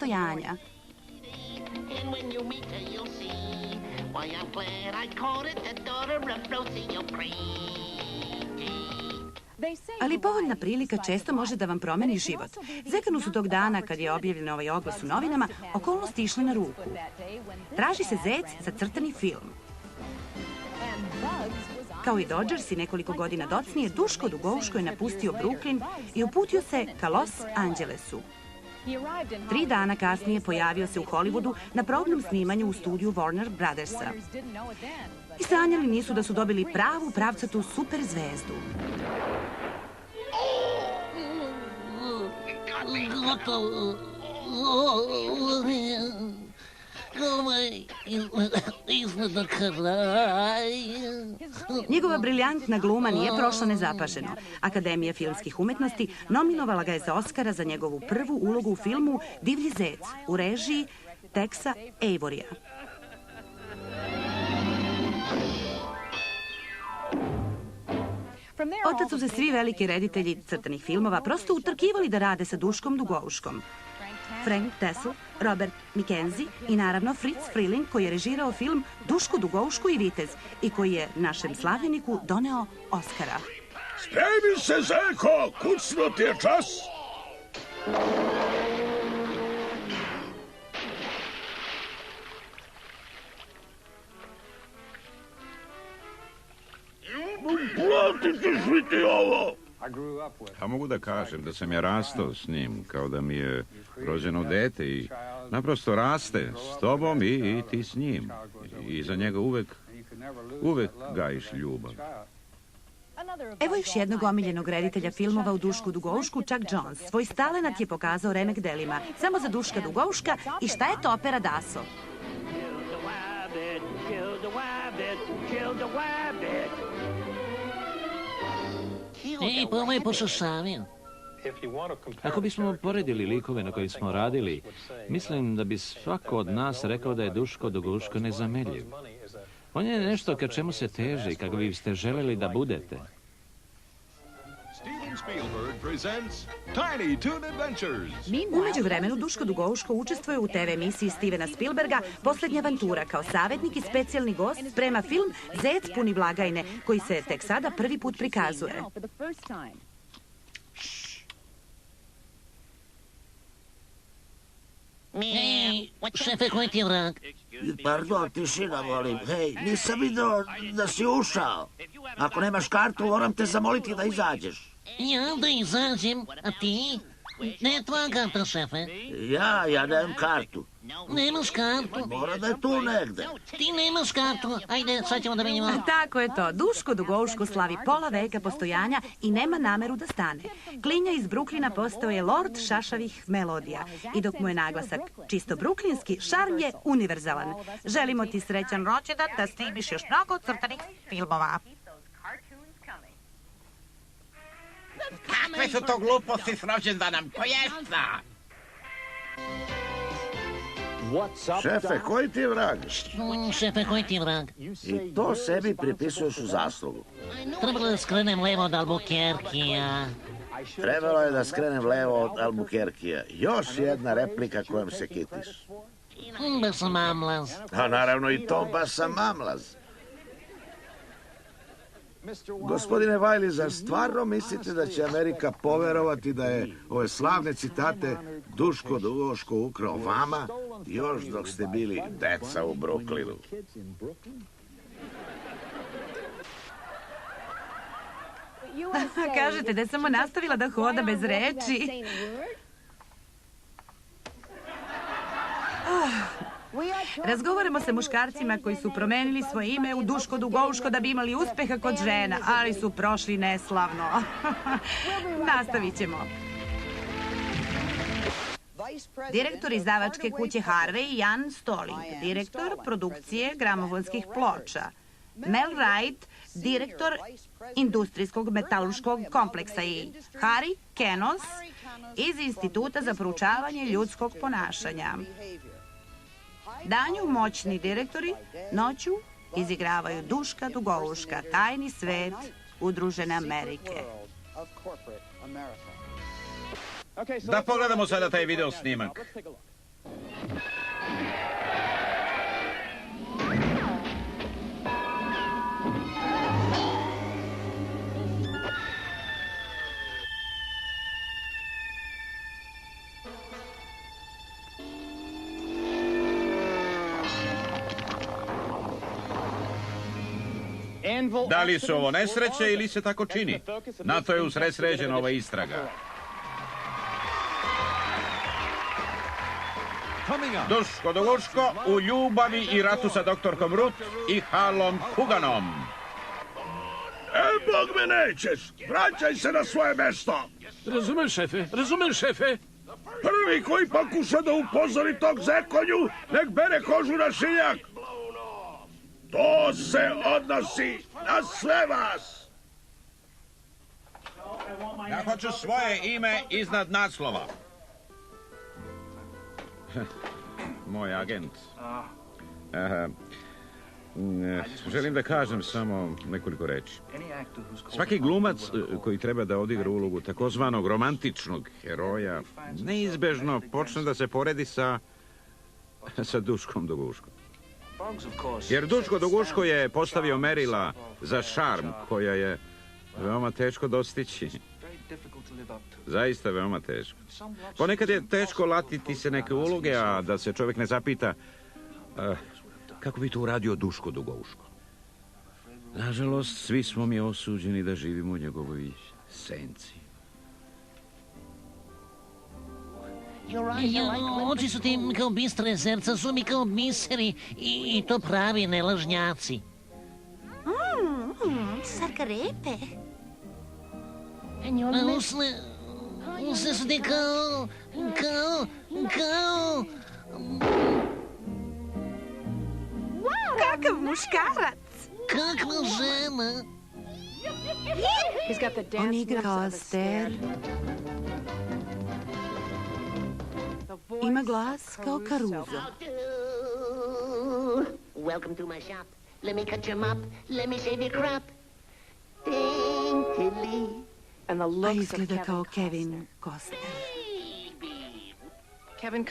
postojanja. Ali povoljna prilika često može da vam promeni život. Zekanu su tog dana, kad je objavljen ovaj oglas u novinama, okolnosti išle na ruku. Traži se zec za crtani film. Kao i Dodgers i nekoliko godina docnije, Duško Dugouško je napustio Brooklyn i uputio se ka Los Angelesu. 3 dana kasnije pojavio se u Hollywoodu na probnom snimanju u studiju Warner Brothersa. I sanjali nisu da su dobili pravu pravcatu super zvezdu. Gotovo. Izgleda kraj. Njegova briljantna gluma nije prošla nezapaženo. Akademija filmskih umetnosti nominovala ga je za Oskara za njegovu prvu ulogu u filmu Divlji zec u režiji Texa Avorya. Otac su se svi veliki reditelji crtanih filmova prosto utrkivali da rade sa Duškom Dugouškom. Frank Tessel, Robert McKenzie i naravno Fritz Freleng, koji je režirao film Duško Dugouško i vitez i koji je našem slavljeniku doneo Oskara. Spremi se, Zeko, kucno ti je čas. Platite svi ti ovo. A mogu da kažem da sam ja rastao s njim, kao da mi je rođeno dete i naprosto raste s tobom i ti s njim. I za njega uvek gajiš ljubav. Evo još jednog omiljenog reditelja filmova u Dušku Dugoušku, Chuck Jones. Svoj talenat je pokazao remek delima. Samo za Duška Dugouška i šta je to opera Daso? Ej, pa ovo je pošašavio. Ako bismo poredili likove na kojim smo radili, mislim da bi svako od nas rekao da je Duško Dugouško nezameljiv. On je nešto ka čemu se teži i kako biste želeli da budete. Umeđu vremenu Duško Dugouško učestvuje u TV emisiji Stevena Spielberga Poslednja avantura. Kao savjetnik i specijalni gost sprema film Zec puni blagajne, koji se tek sada prvi put prikazuje. Šefe, koji ti je vrag? Pardon, tišina, molim. Hej, nisam video da si ušao. Ako nemaš kartu, moram te zamoliti da izađeš. Ja da izađem, a ti? Ne je tvoja karta, šefe. Ja nemam kartu. Nemaš kartu? Mora da je tu negde. Ti nemaš kartu. Ajde, sad ćemo da vidimo. Tako je to. Duško Dugouško slavi pola veka postojanja i nema nameru da stane. Klinja iz Bruklina postao je lord šašavih melodija. I dok mu je naglasak čisto bruklinski, šarm je univerzalan. Želimo ti srećan rođendan da snimiš još mnogo crtanih filmova. Kakve su to gluposti s rođendanom? Poješta! Šefe, koji ti je vrag? Šefe, koji ti je vrag? I to sebi pripisuješ u zaslugu. Trebalo da skrenem levo od Albuquerquea. Trebalo je da skrenem levo od Albuquerquea. Još jedna replika kojom se kitiš. Baš sam mamlaz. A naravno i to baš sam mamlaz. Gospodine Wiley, zar stvarno mislite da će Amerika poverovati da je ove slavne citate Duško Dugouško ukrao vama još dok ste bili deca u Brooklynu? Kažete da je samo nastavila da hoda bez reči. Razgovaramo sa muškarcima koji su promenili svoje ime u Duško Dugouško da bi imali uspeha kod žena, ali su prošli neslavno. Nastavit ćemo. Direktor izdavačke kuće Harvey, Jan Stoling. Direktor produkcije gramofonskih ploča. Mel Wright, direktor industrijskog metalurškog kompleksa i Harry Kenos iz Instituta za proučavanje ljudskog ponašanja. Danju moćni direktori, noću izigravaju Duška Dugouška, tajni svet udružene Amerike. Da pogledamo sada taj video snimak. Da li su ovo nesreće ili se tako čini? Na to je usredsređena ova istraga. Duško Duguško u ljubavi i ratu sa doktorkom Ruth i Halom Huganom. Bog me nećeš! Vraćaj se na svoje mesto! Razumem, šefe. Prvi koji pokuša da upozori tog zekonju, nek bere kožu na šiljak! To se odnosi na sve vas! Ja hoću svoje ime iznad naslova. Moj agent. Želim da kažem samo nekoliko reči. Svaki glumac koji treba da odigra ulogu takozvanog romantičnog heroja neizbežno počne da se poredi sa Duškom Duguškom. Jer Duško Duguško je postavio merila za šarm koja je veoma teško dostići. Zaista veoma teško. Ponekad je teško latiti se neke uloge, a da se čovjek ne zapita kako bi to uradio Duško Duguško. Nažalost, svi smo mi osuđeni da živimo u njegovoj senci. Oči su ti kao bistre, zrca su mi kao biseri i to pravi nelažnjaci. Sarkarepe. Usne su ti kao... Kakav muškarac! Kakva žena! On igra kao Aster. Ima glas kao Caruso. Welcome to my shop. Let me cut your mop. Let me shave your crop. Daintily. A izgleda kao Kevin Costner. Kevin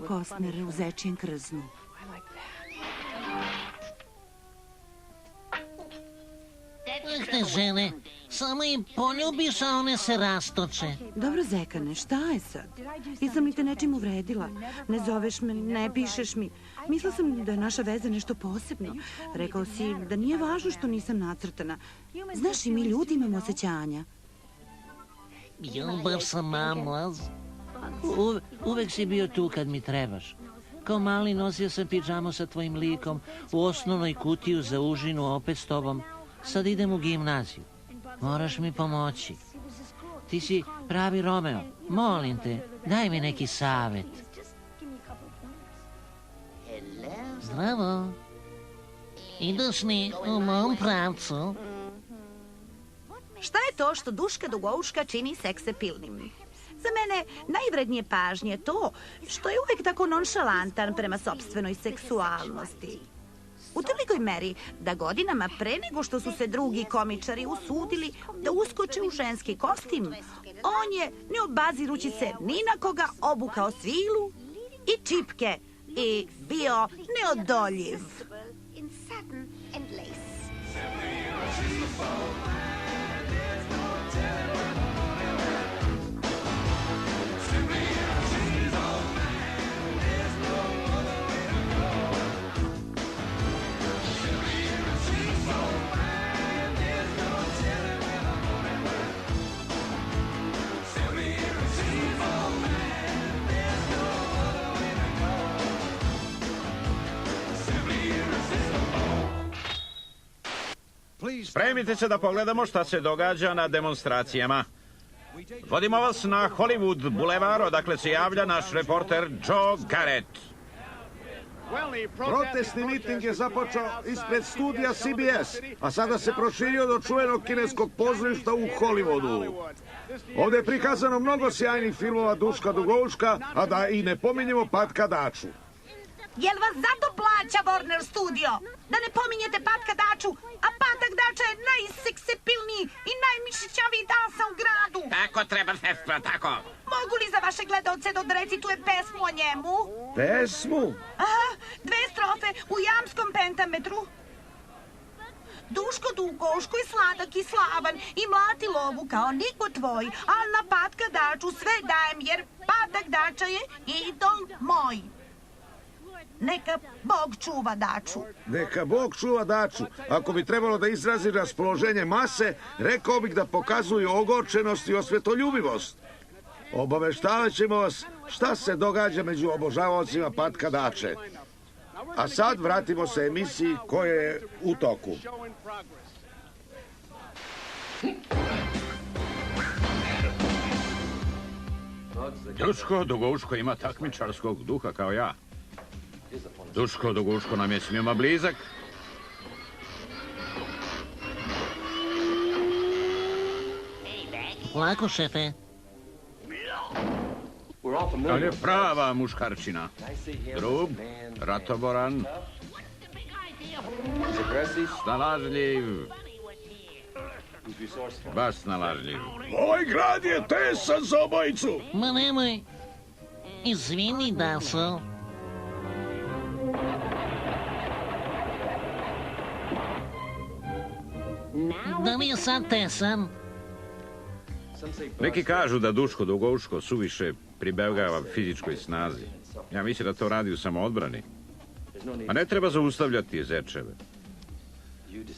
Costner u Zečijem krznu. Te žene, samo im poljubiš, a one se rastoče. Dobro, Zekane, šta je sad? Jesam li te nečim uvredila? Ne zoveš me, ne pišeš mi. Mislila sam da je naša veza nešto posebno. Rekao si da nije važno što nisam nacrtana. Znaš, i mi ljudi imamo osjećanja. Baš sam mamlaz. Uvek si bio tu kad mi trebaš. Kao mali nosio sam pidžamu sa tvojim likom, u osnovnoj kutiju za užinu opet s tobom. Sad idem u gimnaziju. Moraš mi pomoći. Ti si pravi Romeo. Molim te, daj mi neki savjet. Zdravo. Ideš li u mom pravcu? Šta je to što Duška Duguška čini seksapilnim? Za mene najvrednije pažnje je to što je uvek tako nonšalantan prema sopstvenoj seksualnosti. U tolikoj meri da godinama pre nego što su se drugi komičari usudili da uskoče u ženski kostim, on je, ne obazirući se ni na koga, obukao svilu i čipke i bio neodoljiv. Spremite se da pogledamo šta se događa na demonstracijama. Vodimo vas na Hollywood Boulevard, odakle se javlja naš reporter Joe Garrett. Protestni miting je započeo ispred studija CBS, a sada se proširio do čuvenog kineskog pozorišta u Hollywoodu. Ovdje je prikazano mnogo sjajnih filmova Duška Duguška, a da i ne pominjemo Patka Daču. Jel vas zato plaća Warner Studio? Da ne pominjete Patka Daču, a Patak Dača je najseksepilniji i najmišićaviji dasa u gradu. Tako treba, sestro, tako. Mogu li za vaše gledalce da odrecituje pesmu o njemu? Pesmu? Aha, 2 strofe u jamskom pentametru. Duško Dugoško je sladak i slavan i mlati lovu kao niko tvoj, al na Patka Daču sve dajem jer Patak Dača je idol moj. Neka Bog čuva Daču. Neka Bog čuva Daču. Ako bi trebalo da izrazi raspoloženje mase, rekao bih da pokazuju ogorčenost i osvetoljubivost. Obaveštavat ćemo vas šta se događa među obožavaocima Patka Dače. A sad vratimo se emisiji koja je u toku. Duško Duguško ima takmičarskog duha kao ja. Duško Duguško nam je svima blizak. Lako, šefe. On je prava muškarčina. Grub, ratoboran, snalažljiv. Baš snalažljiv. Ovaj grad je tesan za obojicu. Ma nemoj. Izvini, Daso. Da li je sad tesan? Neki kažu da Duško Duguško suviše pribegava fizičkoj snazi. Ja mislim da to radi u samoodbrani. A ne treba zaustavljati zečeve.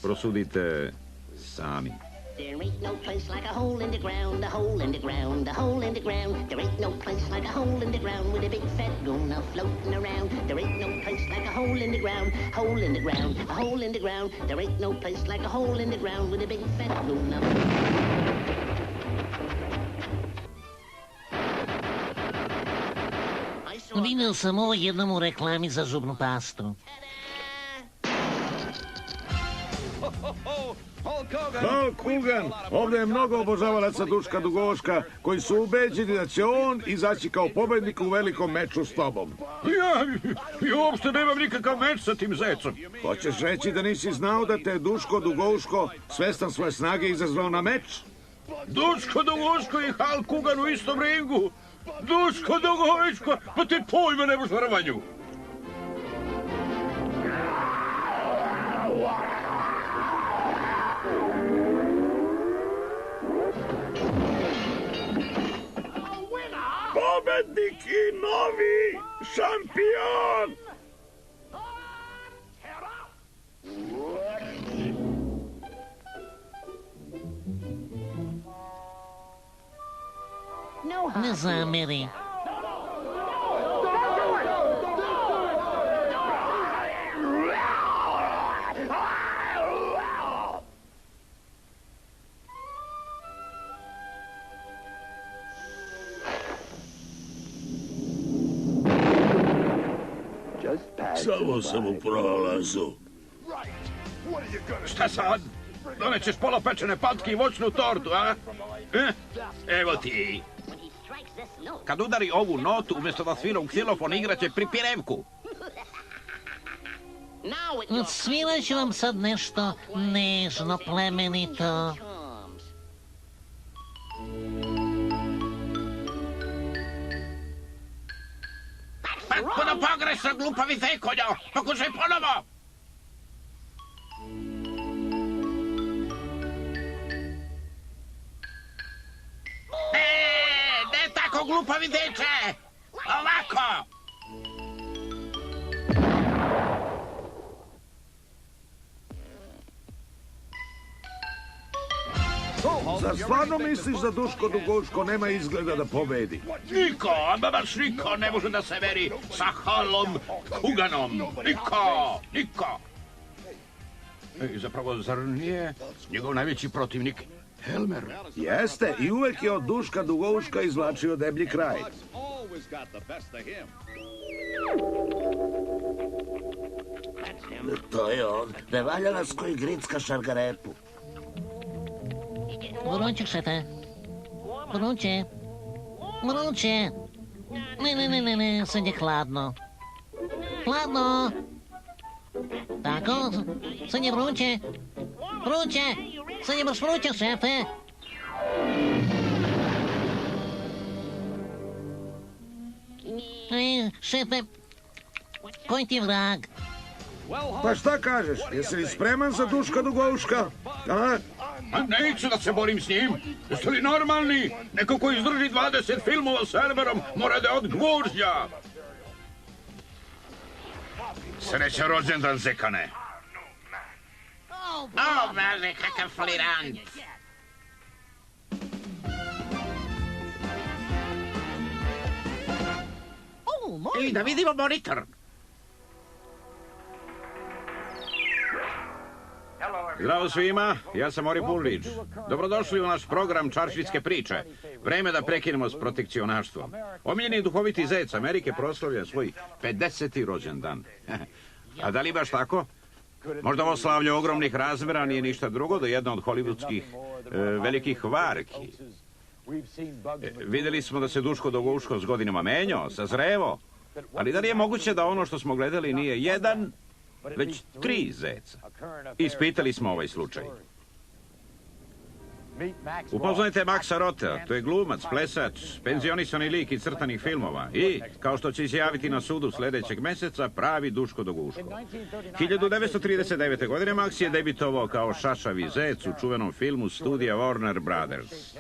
Prosudite sami. There ain't no place like a hole in the ground, a hole in the ground, a hole in the ground. There ain't no place like a hole in the ground with a big fat guna floating around. There ain't no place like a hole in the ground, hole in the ground, a hole in the ground. There ain't no place like a hole in the ground with a big fat guna. Vidio sam ovo jednom u reklami za zubnu pastu. Hulk Hogan, ovdje je mnogo obožavalaca Duška Dugoška koji su ubeđeni da će on izaći kao pobednik u velikom meču s tobom. Ja uopšte nemam nikakav meč sa tim zecom. Hoćeš reći da nisi znao da te Duško Dugoško, svestan svoje snage, izazvao na meč? Duško Dugoško i Hulk Hogan u istom ringu. Duško Dugoško, pa ti pojma nemaš o rvanju. Pobednik i novi šampion! Ne zameri. Samo sam u prolazu. Šta sad? Donećeš polopečene patke i voćnu tortu, a? Evo ti. Kad udari ovu notu, umjesto da svira u ksilofon, igraće pripirevku. Odsvirat ću vam sad nešto nežno, plemenito. Potpuno pogrešno, glupavi zekonjo! Pokušaj ponovo! Ne tako, glupavi zeče! Ovako! Zar stvarno misliš da Duško Dugoško nema izgleda da pobedi? Niko, ama baš niko ne može da se meri sa Halom Hoganom. Niko, niko. Zapravo, zar nije njegov najveći protivnik Helmer? Jeste, i uvek je od Duška Dugoška izvlačio deblji kraj. To je on. Ne valja nas koji gricka šargarepu. Vruće, šefe. Vruće. Vruće. Ne, sad je hladno. Hladno. Tako, sad je vruće. Vruće. Sad je baš vruće, šefe. Šefe, koji ti je vrag? Pa šta kažeš? Jesi li spreman za Duška Dugouška? A? A neću da se borim s njim. Jeste li normalni? Neko ko izdrži 20 filmova s Elmerom mora da odgvožđa. Sreća rođendan, zekane. O, Bože, kakav folirant. I da vidimo monitor. Zdravo svima, ja sam Ori Pulrić. Dobrodošli u naš program Čaršijske priče. Vreme da prekinemo s protekcionaštvom. Omiljeni duhoviti zec Amerike proslavlja svoj 50. rođendan. A da li baš tako? Možda ovo slavlje ogromnih razmera nije ništa drugo do jedna od hollywoodskih velikih varki. Vidjeli smo da se Duško Dugouško s godinama menjao, sazrevo. Ali da li je moguće da ono što smo gledali nije jedan, već 3 zeca? Ispitali smo ovaj slučaj. Upoznajte Maxa Rottea, to je glumac, plesač, penzionisani lik iz crtanih filmova i, kao što će izjaviti na sudu sljedećeg mjeseca, pravi Duško Dugouško. 1939. godine Max je debitovao kao šašavi zec u čuvenom filmu studija Warner Brothers.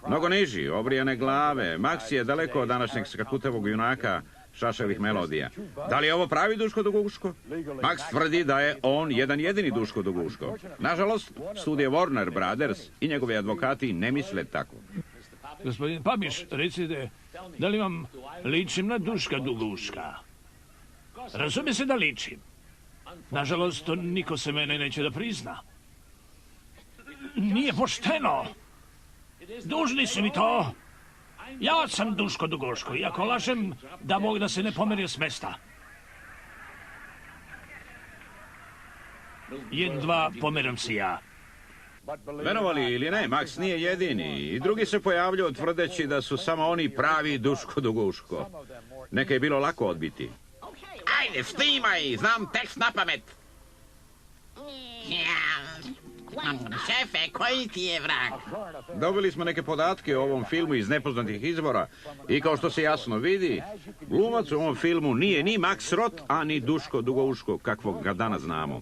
Mnogo niži, obrijane glave, Max je daleko od današnjeg skakutevog junaka šašavih melodija. Da li je ovo pravi Duško Dugouško? Max tvrdi da je on jedan jedini Duško Dugouško. Nažalost, studije Warner Brothers i njegovi advokati ne misle tako. Gospodin Pabiš, recite, da li vam ličim na Duška Dugouška? Razumije se da ličim. Nažalost, to niko se mene neće da prizna. Nije pošteno. Dužni su mi to. Ja sam Duško Dugouško, i ako lažem, da Bog da se ne pomeri s mesta. Jedva pomeram se ja. Verovali ili ne, Max nije jedini i drugi se pojavljaju tvrdeći da su samo oni pravi Duško Dugouško. Neka je bilo lako odbiti. Ajde, snimaj, znam tekst na pamet. Šefe, koji ti je vrag? Dobili smo neke podatke o ovom filmu iz nepoznatih izvora i kao što se jasno vidi, glumac u ovom filmu nije ni Max Roth, a ni Duško Dugouško, kakvog ga danas znamo.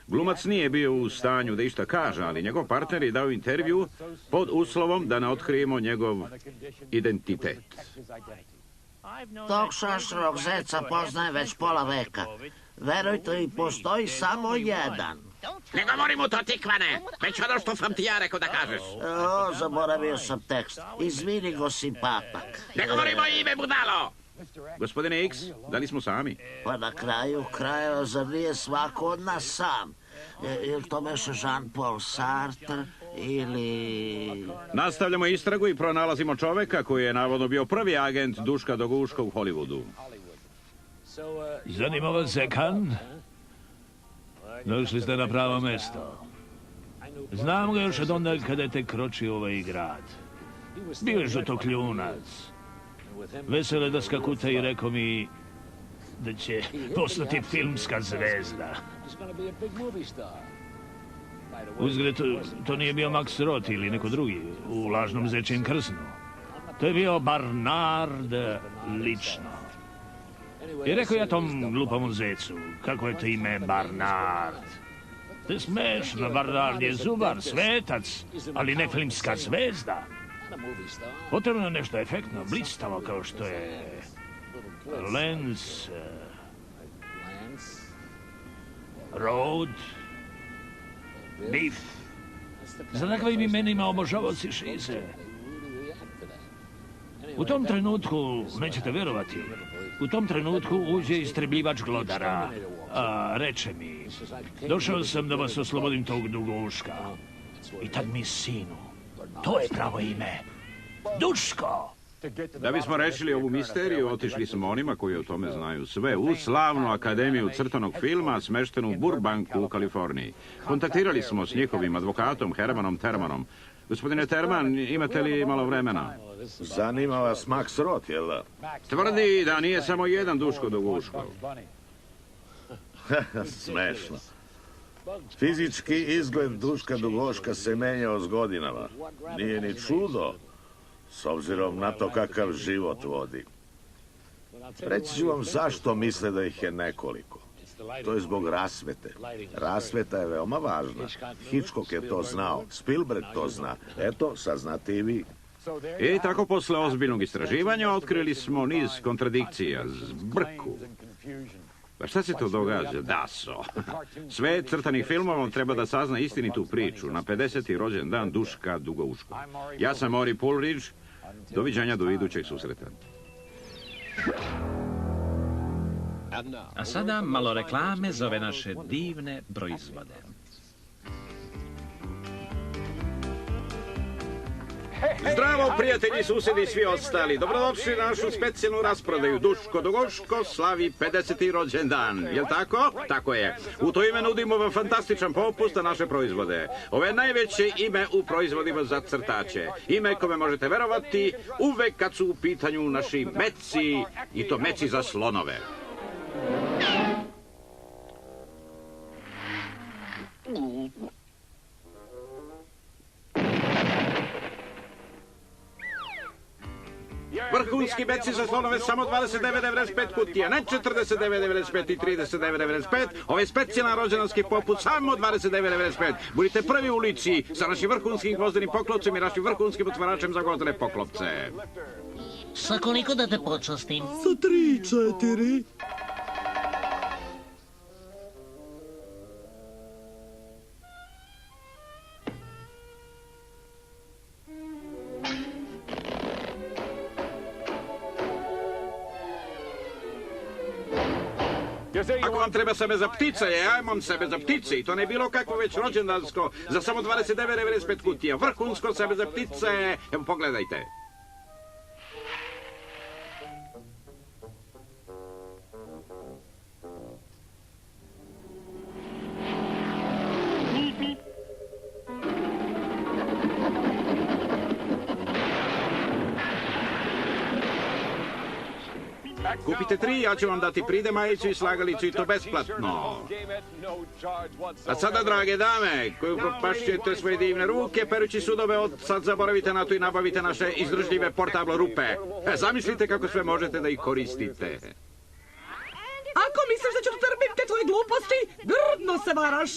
Glumac nije bio u stanju da išta kaže, ali njegov partner je dao intervju pod uslovom da ne otkrijemo njegov identitet. Tog šašravog zeca poznaje već pola veka. Verujte, i postoji samo jedan. Ne govorim u to, tikvane, već ono što sam ti ja rekao da kažeš. O, zaboravio sam tekst. Izvini go si papak. Ne govorimo ime, budalo! Gospodine X, da li smo sami? Pa na kraju krajeva, zar nije svako od nas sam? Ili to meše Jean-Paul Sartre, ili... Nastavljamo istragu i pronalazimo čoveka koji je navodno bio prvi agent Duška Dugouška u Hollywoodu. Zanima vas zekan? Došli ste na pravo mesto. Znam ga još od onda kada je tek kročio ovaj grad. Bio je žutokljunac. Vesele da skakuta i rekao mi da će postati filmska zvezda. Uzgled, to nije bio Max Roth ili neko drugi u lažnom zečjem krsnu. To je bio Barnard lično. I rekao ja tom glupavom zecu, kako je to ime Barnard? To je smešno, Barnard je zubar, svetac, ali ne filmska zvezda. Potrebno je nešto efektno, blistavo kao što je Lens, Road, Biff. Za takvim imenima obožavaoci šize. U tom trenutku, nećete vjerovati, u tom trenutku uđe istrebljivač glodara. Reče mi, došao sam da vas oslobodim tog Dugouška. I tad mi sinu, to je pravo ime. Duško! Da bismo rešili ovu misteriju, otišli smo onima koji o tome znaju sve u slavnu akademiju crtanog filma smeštenu u Burbanku u Kaliforniji. Kontaktirali smo s njihovim advokatom Hermanom Termanom, Gospodine Terman, imate li malo vremena? Zanima vas Max Roth, jel da? Tvrdi da nije samo jedan Duško do Guško. Smešno. Fizički izgled Duška Dugoška se menjao s godinama. Nije ni čudo, s obzirom na to kakav život vodi. Reći ću vam zašto misle da ih je nekoliko. To je zbog rasvete. Rasveta je veoma važna. Hitchcock je to znao, Spielberg to zna. Eto, saznate i vi. I tako posle ozbiljnog istraživanja otkrili smo niz kontradikcija, zbrku. Pa šta se to događa, Daso? Svet crtanih filmova treba da sazna istinitu priču na 50. rođendan Duška Dugouško. Ja sam Maury Pulridge. Doviđanja do idućeg susreta. A sada malo reklame za ove naše divne proizvode. Zdravo, prijatelji, susedi i svi ostali. Dobrodošli na našu specijalnu rasprodaju. Duško Dugoško slavi 50. rođendan. Jel tako? Tako je. U to ime nudimo vam fantastičan popust na naše proizvode. Ove najveće ime u proizvodima za crtače. Ime kome možete verovati uvek kad su u pitanju naši meci, i to meci za slonove. Vrhunski meci za slonove samo 29,95 kutija, ne 49,95 i 39,95. Ovo je specijalan rođendanski popust, samo 29,95. Budite prvi u ulici sa našim vrhunskim gvozdenim poklopcem i našim vrhunskim otvaračem za gvozdene poklopce. Sa koliko da te počastim? Sa 3, 4. Ako vam treba sebe za ptice, ja imam sebe za ptice i to ne bilo kakvo već rođendansko za samo 29,95 kutija. Vrhunsko sebe za ptice, evo pogledajte. Kupite 3, ja ću vam dati pride majicu i slagalicu i to besplatno. A sada, drage dame, koji upropašćujete svoje divne ruke, perući sudove, sad zaboravite na to i nabavite naše izdržljive portable rupe. Zamislite kako sve možete da ih koristite. Ako misliš da ću trpim te tvoje gluposti, grdno se varaš.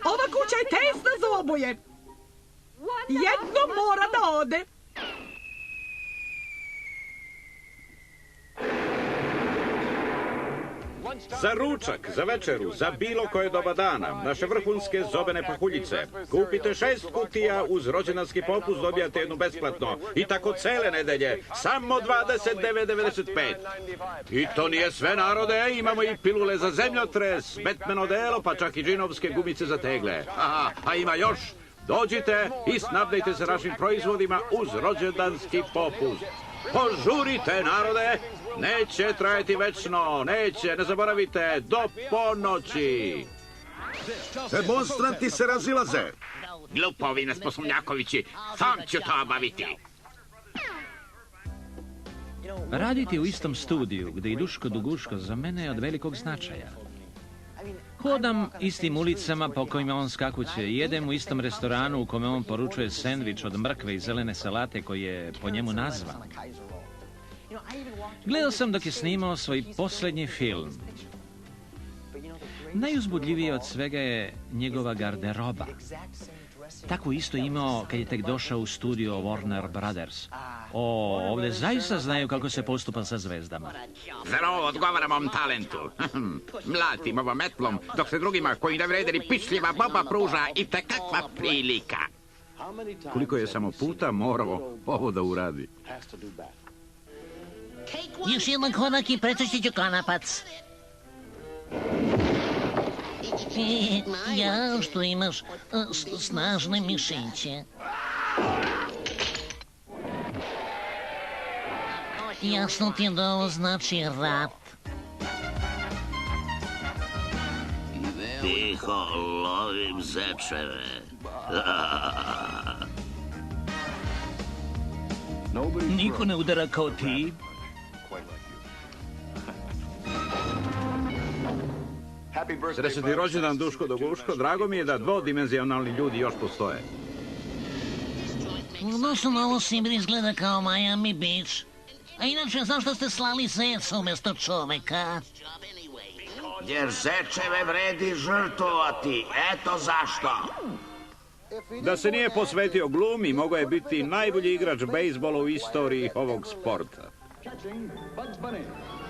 Ova kuća je tesna za oboje. Jedno mora da ode. Za ručak, za večeru, za bilo koje doba dana, naše vrhunske zobene pahuljice. Kupite 6 kutija uz rođendanski popust, dobijate jednu besplatno. I tako cele nedelje, samo 29,95. I to nije sve, narode, imamo i pilule za zemljotres, Batman odelo, pa čak i džinovske gumice za tegle. Aha, a ima još. Dođite i snabdejte se našim proizvodima uz rođendanski popust. Požurite, narode! Neće trajati večno, neće, ne zaboravite, do ponoći. Demonstranti se razilaze. Glupovi nesposobnjakovići, sam ću to obaviti. Raditi u istom studiju gdje i Duško Duguško za mene je od velikog značaja. Hodam istim ulicama po kojima on skakuće, jedem u istom restoranu u kome on poručuje sendvič od mrkve i zelene salate koji je po njemu nazvan. Gledao sam dok je snimao svoj posljednji film. Najuzbudljivije od svega je njegova garderoba. Tako isto imao kad je tek došao u studio Warner Brothers. Ovdje zaista znaju kako se postupa sa zvezdama. Zar ovo odgovara mom talentu? Mlatim ovo metlom, dok se drugima koji ne vrede ni pišljiva boba pruža i tekakva prilika. Koliko je samo puta morao ovo da uradi. Još jedan konak i prečeštit ću kanapac. Ja, što imaš snažne mišiće. Jasno ti je da ovo znači rat. Tiho, lovim zečeve. Niko ne udara kao ti. Srećni rođendan, Duško Doguško. Drago mi je da dvodimenzionalni ljudi još postoje. Odnosno, ovo Sibir izgleda kao Miami Beach. A inače, zašto ste slali zeca umjesto čoveka? Jer zečeve vredi žrtvovati, eto zašto. Da se nije posvetio glumi, mogao je biti najbolji igrač bejsbola u istoriji ovog sporta.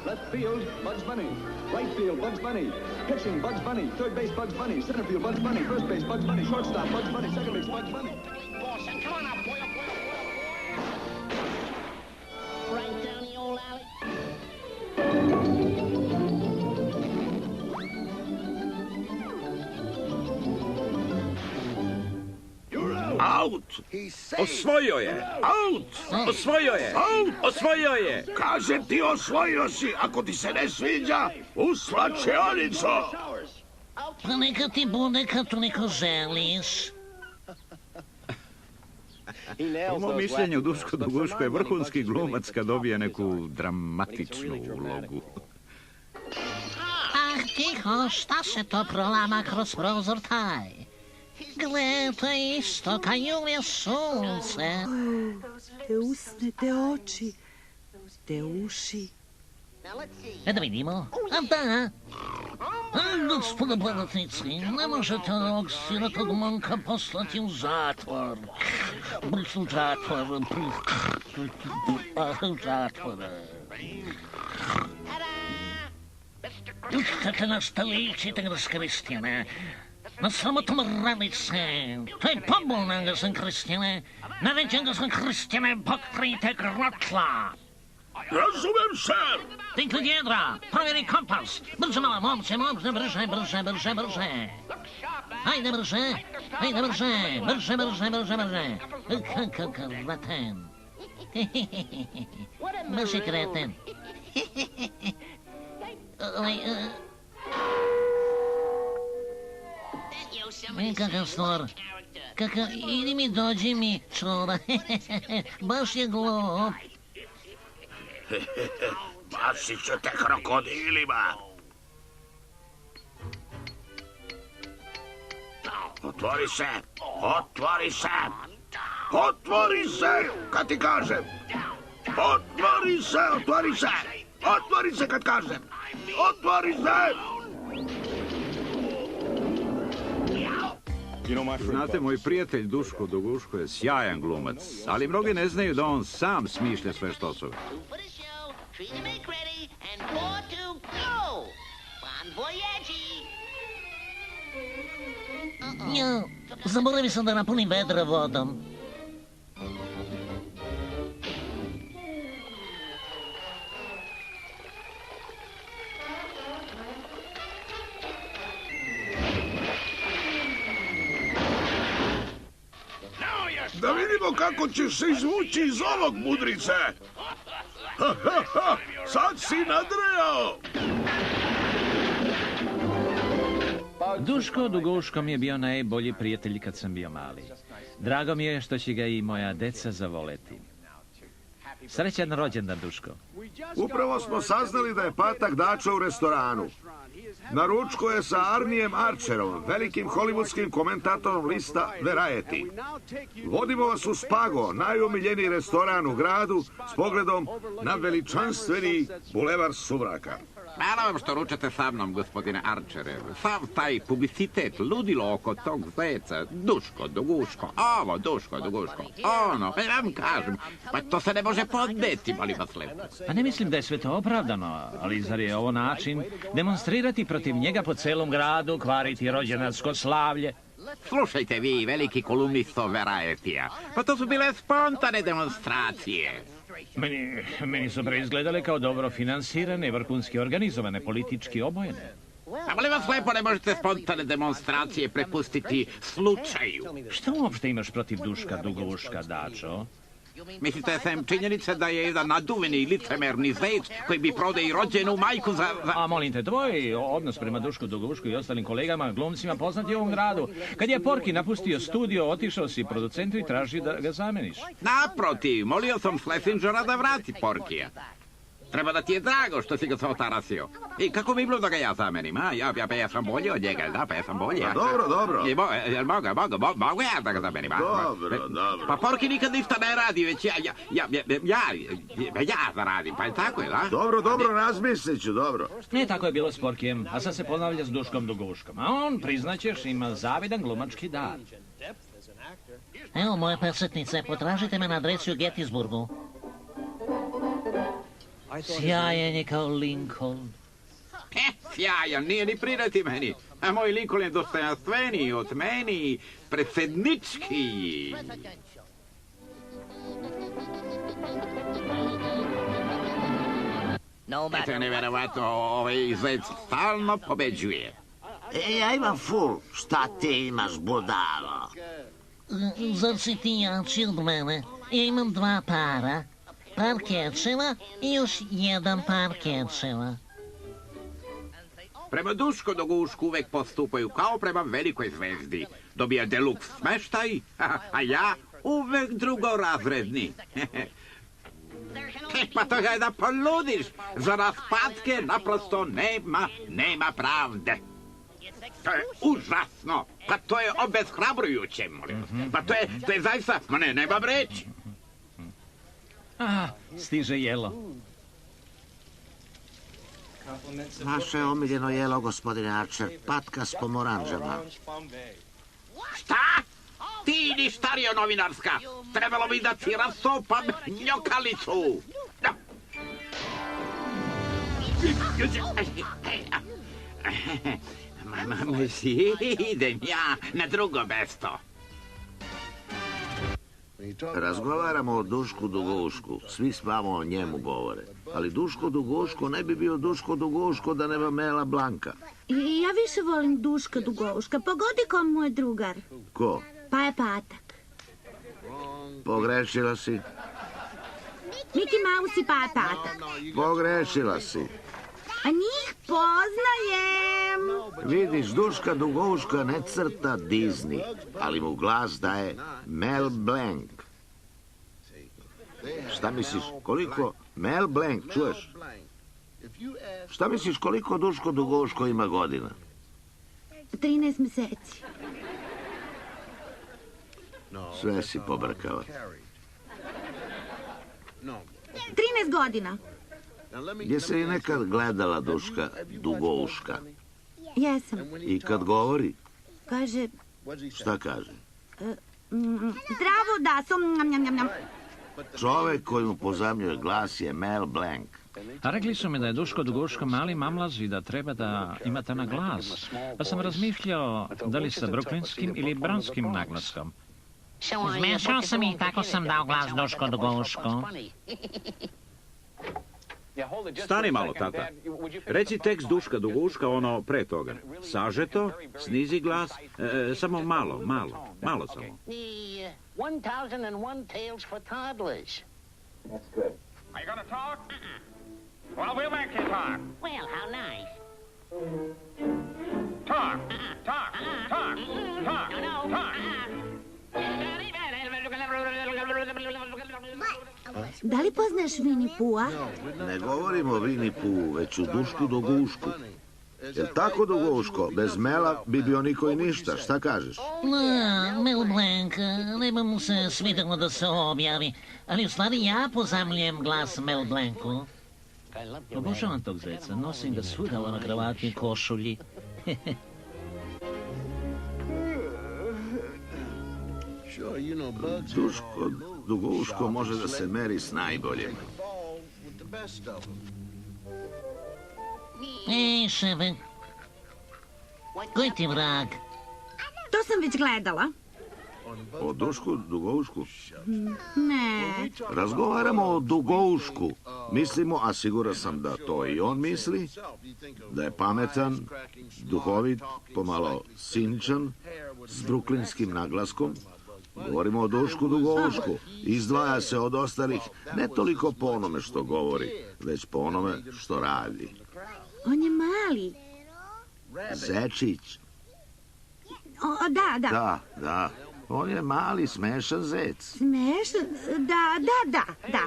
Left field, Bugs Bunny. Right field, Bugs Bunny. Pitching, Bugs Bunny. Third base, Bugs Bunny. Center field, Bugs Bunny. First base, Bugs Bunny. Shortstop, Bugs Bunny. Second base, Bugs Bunny. Come on up, boy, right down the old alley. Out! Osvojio je! Out! Osvojio je! Out! Osvojio je! Kažem ti, osvojio si. Ako ti se ne sviđa, u slačionicu. Pa neka ti bude kad toliko želiš. Po mom mišljenju, Duško Doguško je vrhunski glumac kad dobije neku dramatičnu ulogu. Ah, tiho, šta se to prolama kroz prozor taj? Gle, to je isto, kad juje sunce. Te usne, te oči, te uši. Da vidimo. A da. Gospodo bladatnici, ne možete ovog sirotog momka poslati u zatvor. U zatvor. U zatvor. Ućete nas da ličite kroz Kristjane. Na sramotom radice. To je pobuna ga sam Kristjane. Naređen ga sam Kristjane, pokrijte grotla. Razumem se. Ti kod jedra, provjeri kompas. Brže malo, momče, brže. Ajde brže. Kakav vratan. Baš je kreten. Kakav snor. Idi mi, dođi mi, čora. Baš je glup. Basit ću te krokodilima. Otvori se! Kad ti kažem! Otvori se kad kažem! Otvori se! Znate, moj prijatelj Duško Doguško je sjajan glumac, ali mnogi ne znaju da on sam smišlja sve štosove. Ja, zaboravio sam da napunim vedra vodom. Da vidimo kako ćeš se izvući iz ovog, mudrice. Sad si nadrejao. Duško Doguško mi je bio najbolji prijatelj kad sam bio mali. Drago mi je što će ga i moja deca zavoleti. Srećan rođendan, Duško. Upravo smo saznali da je Patak Dača u restoranu. Na ručku je sa Arnijem Archerom, velikim hollywoodskim komentatorom lista Variety. Vodimo vas u Spago, najomiljeniji restoran u gradu, s pogledom na veličanstveni bulevar Sumraka. Hvala vam što ručate sa mnom, gospodine Arčere. Sav taj publicitet, ludilo oko tog zeca, Duško Doguško, ovo, Duško Doguško, ono, ja vam kažem, pa to se ne može podneti, molim vas lepo. Pa ne mislim da je sve to opravdano, ali zar je ovo način demonstrirati protiv njega po celom gradu, kvariti rođendansko slavlje? Slušajte vi, veliki kolumnisto Variety-a, pa to su bile spontane demonstracije. Meni su preizgledale kao dobro finansirane, vrhunski organizovane, politički obojene. A molim vas lepo, ne možete spontane demonstracije prepustiti slučaju. Šta uopšte imaš protiv Duška Doguška, Dačo? Mislite sam činjenica da je jedan naduveni licemerni zec koji bi prodao i rođenu majku za... A molim te, tvoj odnos prema Dušku Dugušku i ostalim kolegama, glumcima poznati u ovom gradu. Kad je Porky napustio studio, otišao si producentu i traži da ga zameniš. Naprotiv, molio sam Schlesingera da vrati Porkija. Treba da ti je drago što si ga se otarasio. I kako bi bilo da ga ja zamenim, a? Ja sam bolji od njega, da, pa ja sam bolji. Dobro. Mogu ja da ga zamenim, a? Dobro. Pa Porky nikad ništa ne radi, već ja zaradim, pa je tako, je, da? Dobro, razmislit ću, dobro. Ne, tako je bilo s Porkyjem, a sad se ponavlja s Duškom Duguškom. A on, priznaćeš, ima zavidan glumački dar. Evo moje persetnice, potražite me na adresi u Gettysburgu. Sjajan je kao Lincoln. Sjajan, nije ni prirati meni. A moj Lincoln je dostojanstveniji od meni, predsjednički. Eto je nevjerovatno, ovaj zec stalno pobeđuje. Ja imam ful, šta ti imaš, budalo? Zar si ti jači od mene? Ja imam 2 para. Par kečeva i još 1 par kečeva. Prema Duško Dugušku uvek postupaju kao prema velikoj zvezdi. Dobija deluks smeštaj, a ja uvek drugorazredni. Pa to je da poludiš. Za raspatke naprosto nema pravde. To je užasno. Pa to je obeshrabrujuće, molim. Pa to je zaista, nemam reći. Stiže jelo. Naše omiljeno jelo, gospodine Archer, patka s pomoranđama. Šta? Ti ništario novinarska. Trebalo bi da ti rasopam njokalicu. Idem ja na drugo mesto. Razgovaramo o Dušku Dugušku, svi spamo o njemu govore. Ali Duško Duguško ne bi bio Duško Duguško da nema Mela Blanka. Ja više volim Duška Duguška, pogodi ko moj drugar. Ko? Pa je Patak. Pogrešila si. Mickey Mouse i Pa je Patak. Pogrešila si. A njih poznajem. Vidiš, Duška Duguška ne crta Disney, ali mu glas daje Mel Blanc. Šta misliš, koliko... Mel Blanc, čuješ? Šta misliš, koliko Duško Duguško ima godina? 13 meseci. Sve si pobrkala. 13 godina. Jesi li nekad gledala Duška Duguška? Jesam. I kad govori? Kaže... Šta kaže? Zdravo, da sam... Njam. Čovek koji mu pozajmljuje glas je Mel Blanc. A rekli su mi da je Duško Duguško mali mamlaz i da treba da imate na glas. Pa sam razmišljao da li sa bruklinskim ili bronskim naglaskom. Izmešao sam i tako sam dao glas Duško Duguško. Stani malo, tata. Reci tekst Duška Duguška, ono pre toga. Sažeto, snizi glas, samo malo samo. 1001 Tales for Toddlers. That's good. Are you gonna talk? Well, we'll make you talk. Well, how nice. Talk. Da li poznaš Winnie Pooha? Ne govorimo o Winnie Poohu, već o Dušku Dugušku. Jer tako Duguško, bez Mela bi bio niko i ništa. Šta kažeš? Mel Blanc, ne bi mu se svidjelo da se objavi, ali u stvari ja pozajmljujem glas Mel Blancu. Obožavam tog zeca, nosim ga svuda na kravati i košulji. Duško Duguško može da se meri s najboljim. Ej, ševe, koji ti vrag? To sam već gledala. O Dušku Dugušku? Ne. Razgovaramo o Dugušku. Mislimo, a siguran sam da to i on misli, da je pametan, duhovit, pomalo ciničan, s bruklinskim naglaskom Govorimo o Dušku Dugoušku. Izdvaja se od ostalih ne toliko po onome što govori, već po onome što radi. On je mali. Zečić. Da. Da. On je mali, smešan zec. Smešan? Da.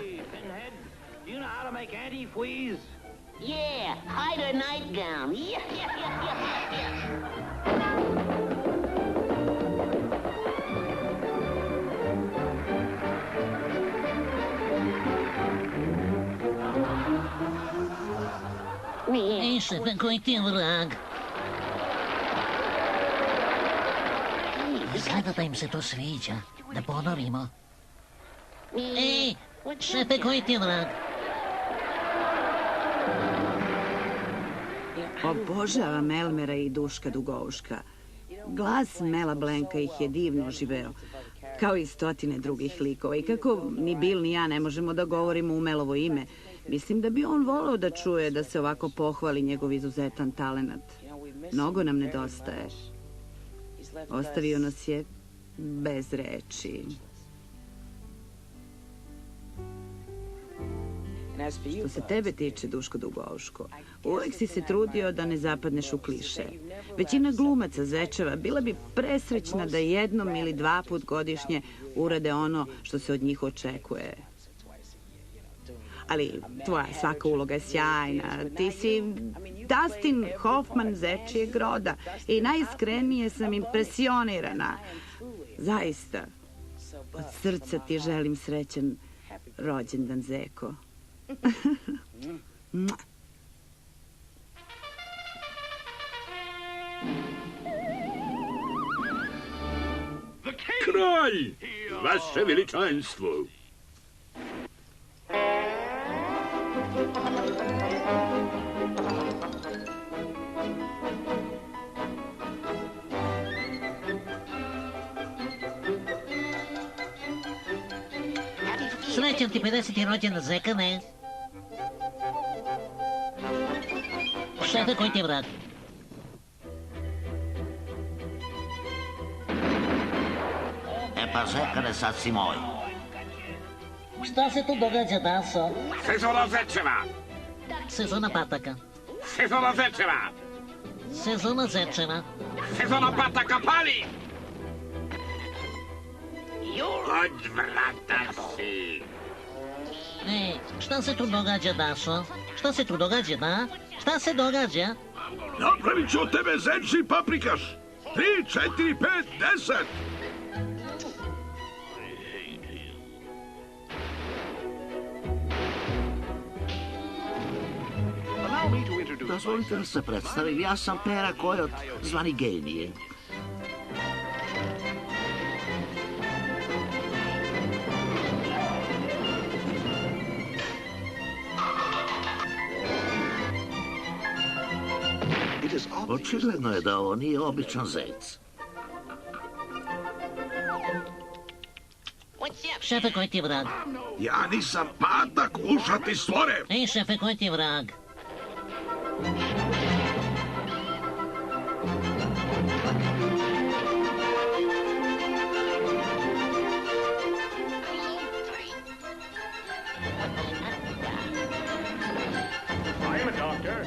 You know how to make antifreeze? Yeah, hide a nightgown. Ej, šefe, koji ti je vrag? Izgleda da im se to sviđa. Da ponovimo. Ej, šefe, koji ti je vrag? Obožavam Elmera i Duška Dugouška. Glas Mela Blanka ih je divno živeo, kao i stotine drugih likova. I kako ni Bill ni ja ne možemo da govorimo u Melovo ime, mislim da bi on voleo da čuje da se ovako pohvali njegov izuzetan talenat. Mnogo nam nedostaje. Ostavio nas je bez reči. Što se tebe tiče, Duško Dugouško, uvek si se trudio da ne zapadneš u kliše. Većina glumaca zečeva bila bi presrećna da jednom ili 2 put godišnje urade ono što se od njih očekuje. Ali tvoja svaka uloga je sjajna. Ti si Dustin Hoffman zečijeg roda i najiskrenije sam impresionirana. Zaista, od srca ti želim srećan rođendan, Zeko. Kralj, vaše veličanstvo. Srećan ti 50. rođendan, Zekane. Šefe, koji ti je vrag? Pa Zekane, sad si moj. Šta se tu događa, Daso? Sezona zečeva. Sezona pataka. Sezona zečeva. Sezona zečeva. Sezona pataka pali. Odvratan si. Ej, šta se tu događa, Daso? Šta se tu događa, da? Šta se događa? Napravit ću od tebe zečji paprikaš. 3, 4, 5, 10. Dozvolite da se predstavim, ja sam Pera Kojot, zvani Genije. Očigledno je da ovo nije običan zec. Šefe, koji ti je vrag? Ja nisam patak, ušati stvore. Ej, šefe, koji ti je vrag? I am a doctor.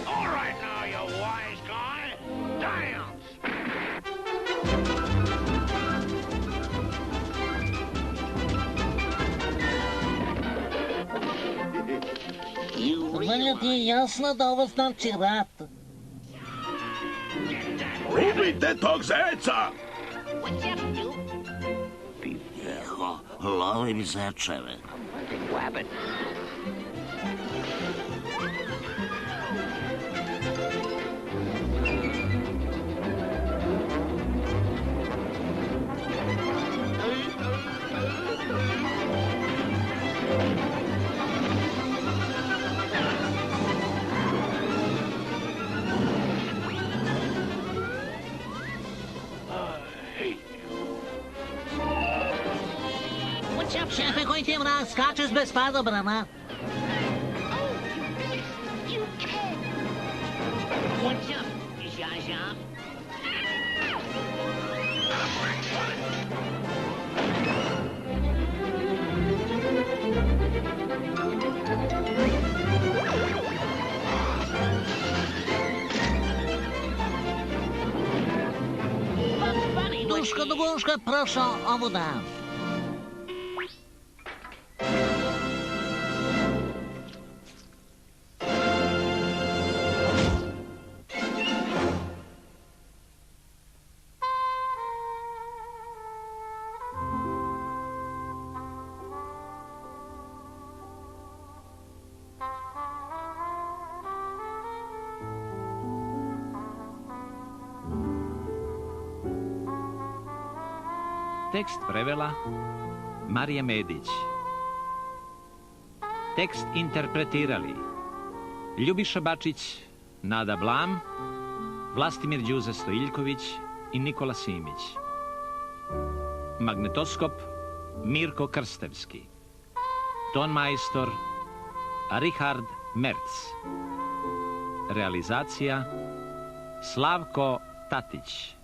All right now, you wise guy. Dance! Valjda ti je jasno da ovo znači rat. Ubijte tog zeca! Eho, lovim zečeve. Šefe, koji ti je vrag? Skačeš bez padobrana. Duško do guška prošao ovuda. Tekst prevela Marija Medić. Tekst interpretirali Ljubiša Bačić, Nada Blam, Vlastimir Đuza Stojiljković i Nikola Simić. Magnetoskop Mirko Krstevski. Tonmajstor Richard Merc. Realizacija Slavko Tatić.